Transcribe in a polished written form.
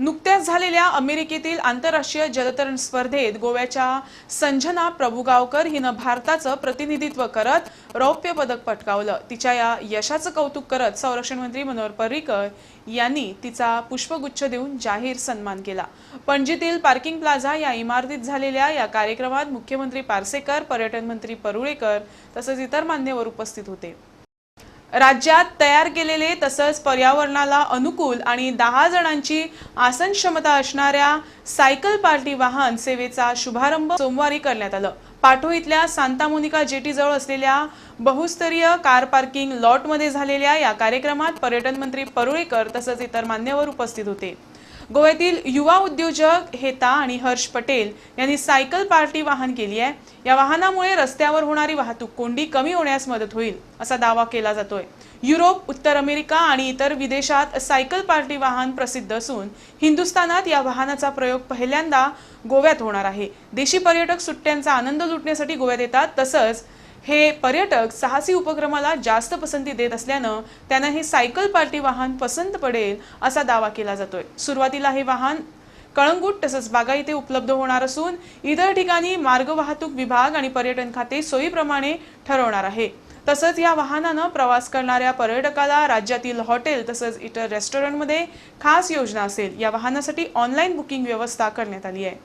नुकत्याच झालेल्या अमेरिकेतील आंतरराष्ट्रीय जलतरण स्पर्धेत गोव्याच्या संजना प्रभुगावकर हिनं भारताचं प्रतिनिधित्व करत रौप्य पदक पटकावलं। तिच्या या यशाचं कौतुक करत संरक्षण मंत्री मनोहर पर्रिकर यांनी तिचा पुष्पगुच्छ देऊन जाहीर सन्मान केला। पणजीतील पार्किंग प्लाझा या इमारतीत झालेल्या या कार्यक्रमात मुख्यमंत्री पार्सेकर, पर्यटन मंत्री परुळेकर तसंच इतर मान्यवर उपस्थित होते। राज्यात तयार केलेले तसंच पर्यावरणाला अनुकूल आणि 10 जणांची आसन क्षमता असणाऱ्या सायकल पार्टी वाहन सेवेचा शुभारंभ सोमवारी करण्यात आला। पाटो इथल्या सांता मोनिका जेटी जवळ असलेल्या बहुस्तरीय कार पार्किंग लॉटमध्ये झालेल्या या कार्यक्रमात पर्यटन मंत्री परुळेकर तसंच इतर मान्यवर उपस्थित होते। गोव्यातील युवा उद्योजक हेता आणि हर्ष पटेल यांनी सायकल पार्टी वाहन केली आहे। या वाहनामुळे रस्त्यावर होणारी वाहतूक कोंडी कमी होण्यास मदत होईल असा दावा केला जातोय। युरोप, उत्तर अमेरिका आणि इतर विदेशात सायकल पार्टी वाहन प्रसिद्ध असून हिंदुस्थानात या वाहनाचा प्रयोग पहिल्यांदा गोव्यात होणार आहे। देशी पर्यटक सुट्ट्यांचा आनंद लुटण्यासाठी गोव्यात येतात, तसंच हे पर्यटक साहसी उपक्रमाला जास्त पसंती देत असल्यानं त्यांना हे सायकल पार्टी वाहन पसंत पडेल असा दावा केला जातोय। सुरुवातीला हे वाहन कळंगूट तसंच बागा इथे उपलब्ध होणार असून इतर ठिकाणी मार्ग वाहतूक विभाग आणि पर्यटन खाते सोयीप्रमाणे ठरवणार आहे। तसंच या वाहनानं प्रवास करणाऱ्या पर्यटकाला राज्यातील हॉटेल तसंच इतर रेस्टॉरंटमध्ये खास योजना असेल। या वाहनासाठी ऑनलाईन बुकिंग व्यवस्था करण्यात आली आहे।